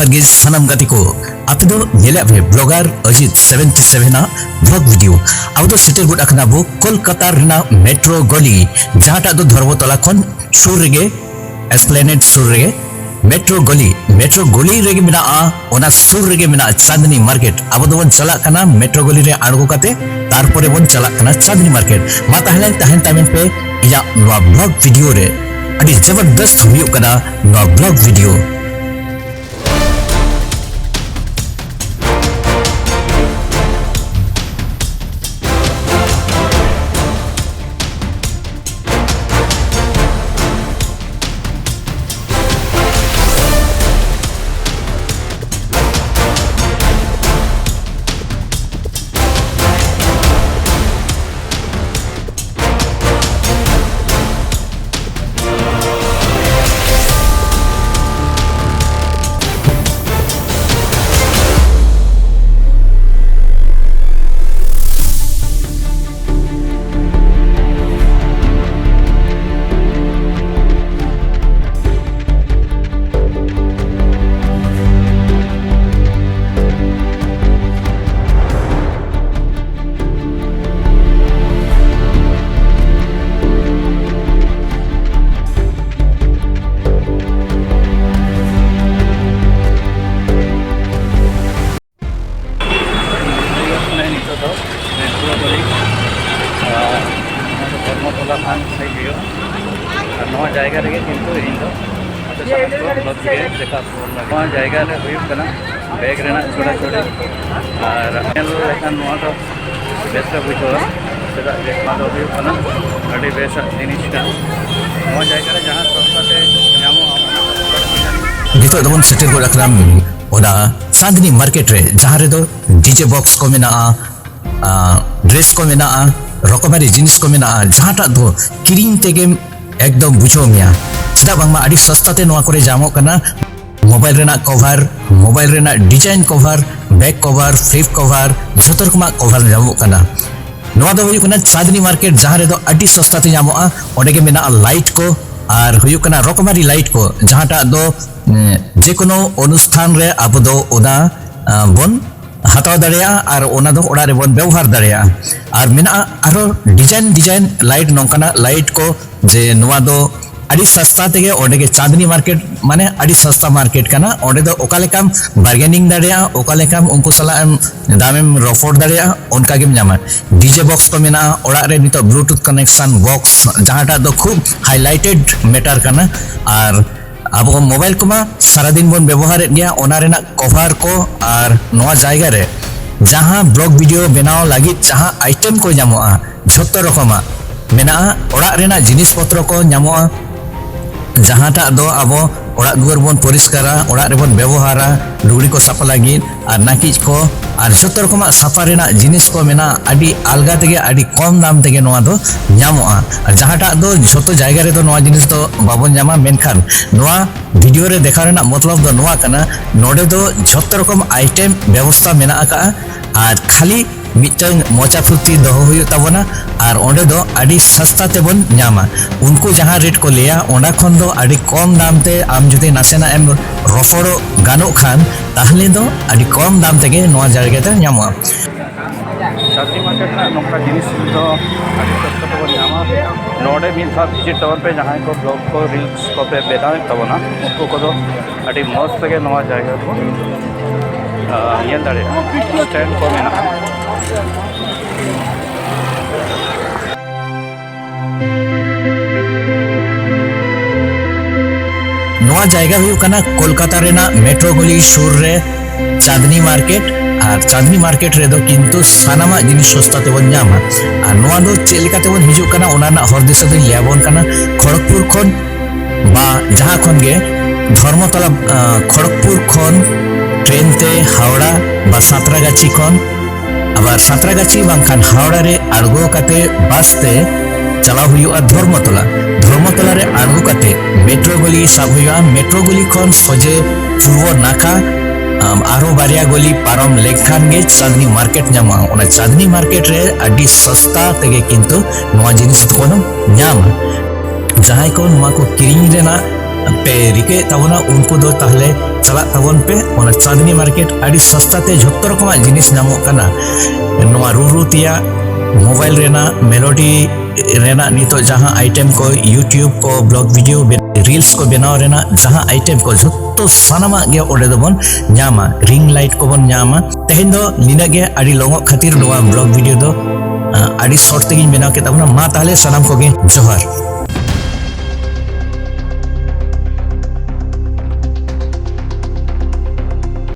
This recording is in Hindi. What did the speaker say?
जोहार गे सानाम गाते को आप दो नेले पे ब्लॉगर अजित 77 ना ब्लॉग वीडियो अब दो सेटेल गुड अखना बो कोलकाता रिना मेट्रो गली जहाटा दो धर्मतला खन सुर रेगे एस्प्लेनेड सुर रेगे मेट्रो गली रेगे मिना ओना सुर रेगे मिना चांदनी मार्केट अब दो बन चला कना मेट्रो गली रे आड़गो काते तारपरे बन चला कना चांदनी मार्केट मा ताहले ताहन टाइम पे या नवा ब्लॉग वीडियो रे अड़ी जबरदस्त हुई कना नवा ब्लॉग वीडियो जायगा रे किंतु इन दो जायगा रे हुई कना बैग रेना छोटा छोटा और लेकिन नोआ तो बेस्ट बुझो सेदा देखमा दो हुई कना अडी बेस्ट जिनिस का नोआ जायगा रे जहां सस्ता ते ᱧᱟᱢᱚᱜ नितो दोन सेटेल को रखना ओना चांदनी मार्केट रे जहां रे दो डीजे बॉक्स को मेना ड्रेस को मेना रकमारी जिनिस को मेना जहांटा दो किरिंग तेगे एकदम बुझो मिया चेदा बांगमा आडी सस्ता ते नोआ करे जामो कना मोबाइल रेना कवर मोबाइल रेना design cover back cover flip cover जतर कमा कवर जामो कना नोआ दो हुयु कना चांदनी मार्केट जहां रे दो आडी सस्ता ते जामो ओडे के मेना लाइट को और हुयु कना रकमारी लाइट को जहांटा दो जे कोनो अनुष्ठान रे अब दो ओना बन हताव दाड़िया और ओना दो ओड़ा रे बन व्यवहार दाड़िया और मेना आरो डिजाइन लाइट नोंकाना लाइट को जे नोआ दो अड़ी सस्ता तेगे ओडे के चांदनी मार्केट माने अड़ी सस्ता मार्केट कना ओडे दो ओकालेकाम बार्गेनिंग दाड़िया ओकालेकाम उनको सला दामेम रफोड़ दाड़िया उनका गेम ᱧᱟᱢᱟ डीजे बॉक्स को मेना ओड़ा रे नितो ब्लूटूथ कनेक्शन बॉक्स जहांटा दो खूब हाईलाइटेड मैटर कना और अब मोबाइल को मा सारा दिन बन व्यवहार गया ओना रेना कवर को और नोआ जायगा रे जहां ब्लॉग वीडियो बनाओ लगी जहां आइटम को ᱧᱟᱢᱚᱜᱼᱟ झोतो रकमा मेना ओड़ा रेना जिनिस पत्र को ᱧᱟᱢᱚᱜᱼᱟ जहांटा दो अब ओड़ा दुआर बन परिष्कारा ओड़ा रे बन व्यवहारा लुगड़ी को साफा लगी और नाकिज को और झोतो रकमा साफा रेना जिनिस को मेना आडी अलगा तेगे आडी कम दाम तेगे नोआ दो ᱧᱟᱢᱚᱜᱼᱟ और जहांटा दो झोतो जायगा रे दो नोआ जिनिस दो बाबन ᱧᱟᱢᱟ मेनखान नोआ वीडियो रे देखा रेना मतलब दो नोआ कना नोडे दो झोतो रकम आइटम व्यवस्था मेना आका और खाली मिटन मोचा फुर्ती दहो हुई तबना और ओंडे दो अड़ी सस्ता तेबन ᱧᱟᱢᱟ उनको जहां रेट को लिया ओंडा खन दो अड़ी कम दाम ते आम जुदि नासेना एम रफोड़ो गानो खान ताहले दो अड़ी कम दाम तेगे नोआ जायगा ते ᱧᱟᱢᱚᱜᱼᱟ चांदनी मार्केट ना नोका जिनिस तो अड़ी सस्ता तो ᱧᱟᱢᱟ नोडे मिल साथ विजिट टावर पे जहां को ब्लॉग को रील्स को पे बेटा तबना उनको को दो अड़ी मस्त तेगे नोआ जायगा को ये दाड़े स्टैंड को मेना नोआ जायगा हुई कना कोलकाता रेना मेट्रो गली सुर रे चांदनी मार्केट और चांदनी मार्केट रे दो किंतु सानामा जिनिस सस्ता तेबन ᱧᱟᱢᱟ और नोआ दो चेलिका तेबन हिजु कना ओना ना हर दिशा दो लेबन कना खड़गपुर खन बा जहां खन गे धर्मतला खड़गपुर खन ट्रेन ते हावड़ा बा सातरागाछी खन आबार सातरागाछी बांखान हावड़ा रे आड़गो काते बस ते चला हुआ धर्मतला रे आड़गो काते मेट्रो गली साब हुआ मेट्रो गली खन सोजे पूर्व नाका आरो बारिया गली पारम लेखान गे चांदनी मार्केट ᱧᱟᱢᱚᱜᱼᱟ ओना चांदनी मार्केट रे अडी सस्ता तेगे किंतु नोआ जिनिस को ᱧᱟᱢᱟ जहां को नोआ को किरिंग रेना पे रिके तबना उनको दो ताहले चला तबन पे ओना चांदनी मार्केट आड़ी सस्ता ते झोत्तो रकमा जिनिस नामो कना नोआ रुरु तिया मोबाइल रेना मेलोडी रेना नितो जहां आइटम को यूट्यूब को ब्लॉग वीडियो रील्स को बनाव रेना जहां आइटम को झोत्तो सानामा गे ओडे दोबन न्यामा रिंग लाइट को बन न्यामा तेहेन दो निना गे आड़ी लोंगो खातिर नोआ ब्लॉग वीडियो दो आड़ी शॉर्ट तेगिन बनाव के तबना मा ताहले सनाम को गे जोहार।